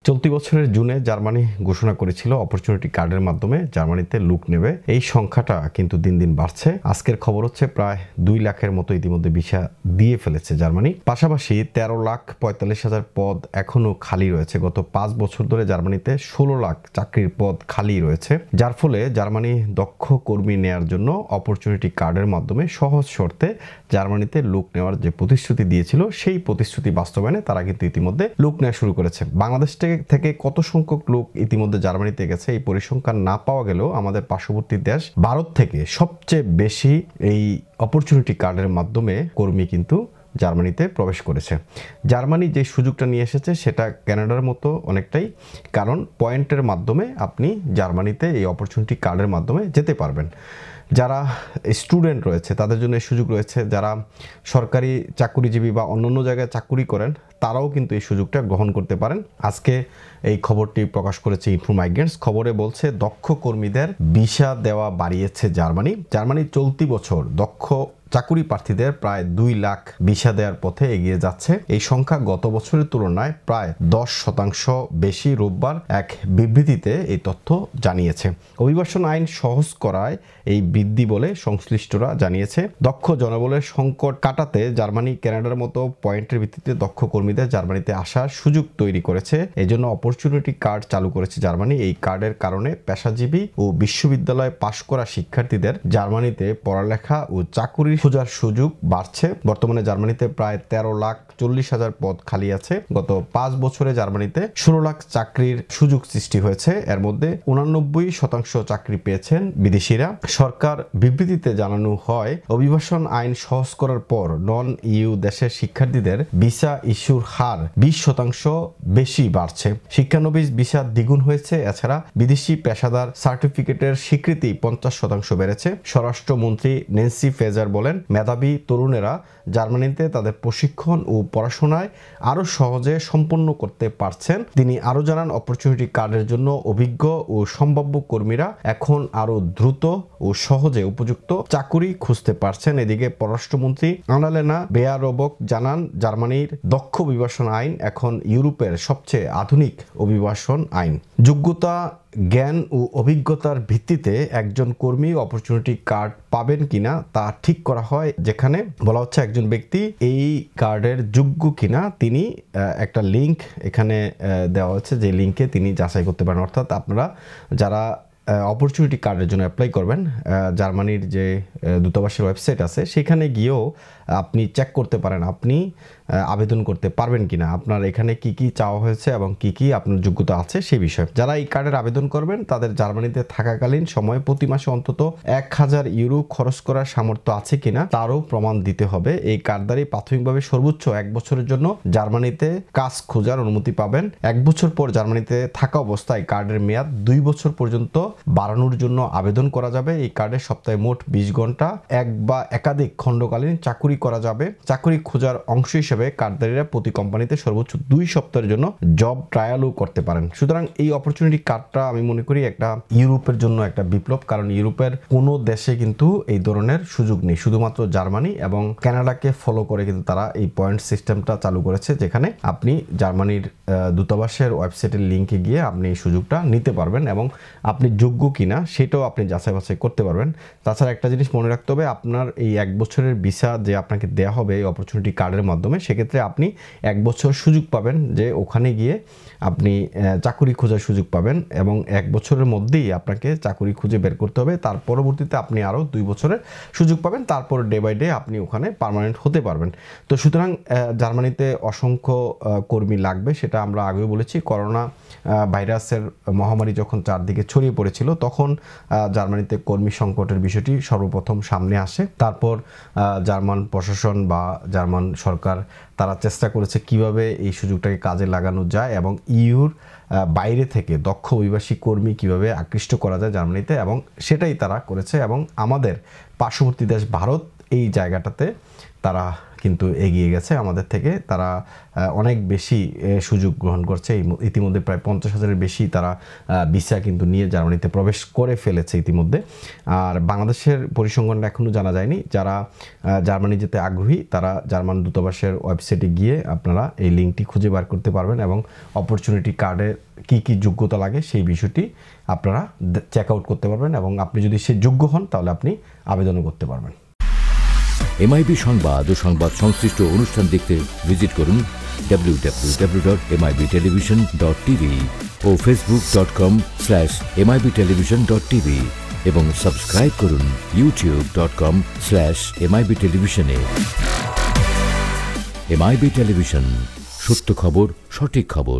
চলতি বছরের জুনে জার্মানি ঘোষণা করেছিল অপরচুনিটি কার্ডের মাধ্যমে জার্মানিতে লোক নেবে। এই সংখ্যাটা কিন্তু দিন দিন বাড়ছে। আজকের খবর হচ্ছে প্রায় 2 লাখের মতো ইতিমধ্যে ভিসা দিয়ে ফেলেছে জার্মানি। পাশাপাশি 13,45,000 পদ এখনো খালি রয়েছে। গত 5 বছর ধরে জার্মানিতে 16 লাখ চাকরির পদ খালি রয়েছে, যার ফলে জার্মানি দক্ষ কর্মী নেয়ার জন্য অপরচুনিটি কার্ডের মাধ্যমে সহজ শর্তে জার্মানিতে লোক নেওয়ার যে প্রতিশ্রুতি দিয়েছিল সেই প্রতিশ্রুতি বাস্তবায়নে তারা কিন্তু ইতিমধ্যে লোক নেওয়া শুরু করেছে। বাংলাদেশ থেকে কত সংখ্যক লোক ইতিমধ্যে জার্মানিতে গেছে এই পরিসংখ্যান না পাওয়া গেলেও আমাদের পার্শ্ববর্তী দেশ ভারত থেকে সবচেয়ে বেশি এই অপরচুনিটি কার্ডের মাধ্যমে কর্মী কিন্তু জার্মানিতে প্রবেশ করেছে। জার্মানি যে সুযোগটা নিয়ে এসেছে সেটা কানাডার মতো অনেকটাই, কারণ পয়েন্টের মাধ্যমে আপনি জার্মানিতে এই অপরচুনিটি কার্ডের মাধ্যমে যেতে পারবেন। যারা স্টুডেন্ট রয়েছে তাদের জন্য এই সুযোগ রয়েছে, যারা সরকারি চাকুরিজীবী বা অন্যান্য জায়গায় চাকুরি করেন তারাও কিন্তু এই সুযোগটা গ্রহণ করতে পারেন। আজকে এই খবরটি প্রকাশ করেছে ইনফো মাইগ্রেন্টস। খবরে বলছে দক্ষ কর্মীদের ভিসা দেওয়া বাড়িয়েছে জার্মানি। জার্মানি চলতি বছর দক্ষ চাকুরি প্রার্থীদের প্রায় 2 লাখ ভিসা দেওয়ার পথে এগিয়ে যাচ্ছে। এই সংখ্যা গত বছরের তুলনায় প্রায় 10% বেশি। রোববার এক বিবৃতিতে এই তথ্য জানিয়েছে। অভিবাসন আইন সহজ করায় এই বৃদ্ধি বলে সংশ্লিষ্টরা জানিয়েছে। দক্ষ জনবলের সংকট কাটাতে জার্মানি কানাডার মতো পয়েন্টের ভিত্তিতে দক্ষ কর্মীদের জার্মানিতে আসার সুযোগ তৈরি করেছে। এজন্য অপরচুনিটি কার্ড চালু করেছে জার্মানি। এই কার্ডের কারণে পেশাজীবী ও বিশ্ববিদ্যালয়ে পাশ করা শিক্ষার্থীদের জার্মানিতে পড়ালেখা ও চাকুরি খোঁজার সুযোগ বাড়ছে। বর্তমানে জার্মানিতে প্রায় 13,40,000 পদ খালি আছে। গত 5 বছরে জার্মানিতে 16 লাখ চাকরির সুযোগ সৃষ্টি হয়েছে। এর মধ্যে 89% চাকরি পেয়েছেন বিদেশিরা। সরকার বিবৃতিতে জানানো হয়, অভিবাসন আইন সহজ করার পর নন ইউ দেশের শিক্ষার্থীদের ভিসা ইস্যুর হার 20% বেশি বাড়ছে। শিক্ষানবিশ ভিসা দ্বিগুণ হয়েছে। এছাড়া বিদেশি পেশাদার সার্টিফিকেটের স্বীকৃতি 50% বেড়েছে। স্বরাষ্ট্রমন্ত্রী নেন্সি ফেজার বলেন, মেধাবী তরুণেরা জার্মানিতে তাদের প্রশিক্ষণ ও পড়াশোনায় আরো সহজে সম্পন্ন করতে পারছেন। তিনি আরো জানান, অপরচুনিটি কার্ডের জন্য অভিজ্ঞ ও সম্ভাব্য কর্মীরা এখন আরো দ্রুত ও সহজে উপযুক্ত চাকুরি খুঁজতে পারছেন। এদিকে পররাষ্ট্রমন্ত্রী আনালেনা বেয়ারবক জানান, জার্মানির দক্ষ অভিবাসন আইন এখন ইউরোপের সবচেয়ে আধুনিক অভিবাসন আইন। যোগ্যতা, জ্ঞান ও অভিজ্ঞতার ভিত্তিতে একজন কর্মী অপরচুনিটি কার্ড পাবেন কিনা তা ঠিক করা হয়, যেখানে বলা হচ্ছে একজন ব্যক্তি এই কার্ডের যোগ্য কিনা তিনি একটা লিঙ্ক এখানে দেওয়া হচ্ছে, যে লিঙ্কে তিনি যাচাই করতে পারেন। অর্থাৎ আপনারা যারা অপরচুনিটি কার্ডের জন্য অ্যাপ্লাই করবেন, জার্মানির যে দূতাবাসের ওয়েবসাইট আছে সেখানে গিয়েও আপনি চেক করতে পারেন আপনি আবেদন করতে পারবেন কিনা, আপনার এখানে কি কি চাওয়া হয়েছে এবং কি কি আপনার যোগ্যতা আছে সেই বিষয়ে। যারা এই কার্ডের আবেদন করবেন তাদের জার্মানিতে থাকাকালীন সময়ে প্রতি মাসে অন্তত 1000 ইউরো খরচ করার সামর্থ্য আছে কিনা তারও প্রমাণ দিতে হবে। এই কার্ডধারী প্রাথমিকভাবে সর্বোচ্চ 1 বছরের জন্য জার্মানিতে কাজ খোঁজার অনুমতি পাবেন। 1 বছর পর জার্মানিতে থাকা অবস্থায় কার্ডের মেয়াদ 2 বছর পর্যন্ত বাড়ানোর জন্য আবেদন করা যাবে। এই কার্ডে সপ্তাহে মোট 20 ঘন্টা এক বা একাধিক খণ্ডকালীন চাকুরি করা যাবে। চাকুরি খোঁজার অংশ হিসেবে কার্ডধারীরা প্রতি কোম্পানিতে সর্বোচ্চ 2 সপ্তাহের জন্য জব ট্রায়ালও করতে পারেন। সুতরাং এই অপরচুনিটি কার্ডটা আমি মনে করি একটা ইউরোপের জন্য একটা বিপ্লব, কারণ ইউরোপের কোনো দেশে কিন্তু এই ধরনের সুযোগ নেই। শুধুমাত্র জার্মানি এবং কানাডাকে ফলো করে কিন্তু তারা এই পয়েন্ট সিস্টেমটা চালু করেছে, যেখানে আপনি জার্মানির দূতাবাসের ওয়েবসাইটের লিঙ্কে গিয়ে আপনি এই সুযোগটা নিতে পারবেন এবং আপনি যোগ্য কিনা সেটাও আপনি যাচাই বাছাই করতে পারবেন। তাছাড়া একটা জিনিস মনে রাখতে হবে, আপনার এই 1 বছরের ভিসা যে আপনাকে দেওয়া হবে এই অপরচুনিটি কার্ডের মাধ্যমে, সেক্ষেত্রে আপনি 1 বছর সুযোগ পাবেন যে ওখানে গিয়ে আপনি চাকুরি খোঁজার সুযোগ পাবেন এবং 1 বছরের মধ্যেই আপনাকে চাকুরি খুঁজে বের করতে হবে। তার পরবর্তীতে আপনি আরও 2 বছরের সুযোগ পাবেন। তারপর ডে বাই ডে আপনি ওখানে পার্মানেন্ট হতে পারবেন। তো সুতরাং জার্মানিতে অসংখ্য কর্মী লাগবে, সেটা আমরা আগেও বলেছি। করোনা ভাইরাসের মহামারী যখন চারদিকে ছড়িয়ে পড়েছিল তখন জার্মানিতে কর্মী সংকটের বিষয়টি সর্বপ্রথম সামনে আসে। তারপর জার্মান প্রশাসন বা জার্মান সরকার তারা চেষ্টা করেছে কিভাবে এই সুযোগটাকে কাজে লাগানো যায় এবং ইউর বাইরে থেকে দক্ষ অভিবাসী কর্মী কিভাবে আকৃষ্ট করা যায় জার্মানিতে, এবং সেটাই তারা করেছে। এবং আমাদের পার্শ্ববর্তী দেশ ভারত এই জায়গাটাতে তারা কিন্তু এগিয়ে গেছে আমাদের থেকে, তারা অনেক বেশি সুযোগ গ্রহণ করছে। ইতিমধ্যে প্রায় 50,000-এর বেশি তারা ভিসা কিন্তু নিয়ে জার্মানিতে প্রবেশ করে ফেলেছে ইতিমধ্যে। আর বাংলাদেশের পরিসংখ্যানটা এখনও জানা যায়নি। যারা জার্মানি যেতে আগ্রহী তারা জার্মান দূতাবাসের ওয়েবসাইটে গিয়ে আপনারা এই লিঙ্কটি খুঁজে বার করতে পারবেন এবং অপরচুনিটি কার্ডের কী কী যোগ্যতা লাগে সেই বিষয়টি আপনারা চেক আউট করতে পারবেন এবং আপনি যদি সে যোগ্য হন তাহলে আপনি আবেদনও করতে পারবেন। এমআইবি সংবাদ ও সংবাদ সংশ্লিষ্ট অনুষ্ঠান দেখতে ভিজিট করুন www.mibtelevision.tv ও facebook.com/mibtelevision.tv এবং সাবস্ক্রাইব করুন youtube.com/mibtelevision এ। এমআইবি টেলিভিশন, সত্য খবর, সঠিক খবর।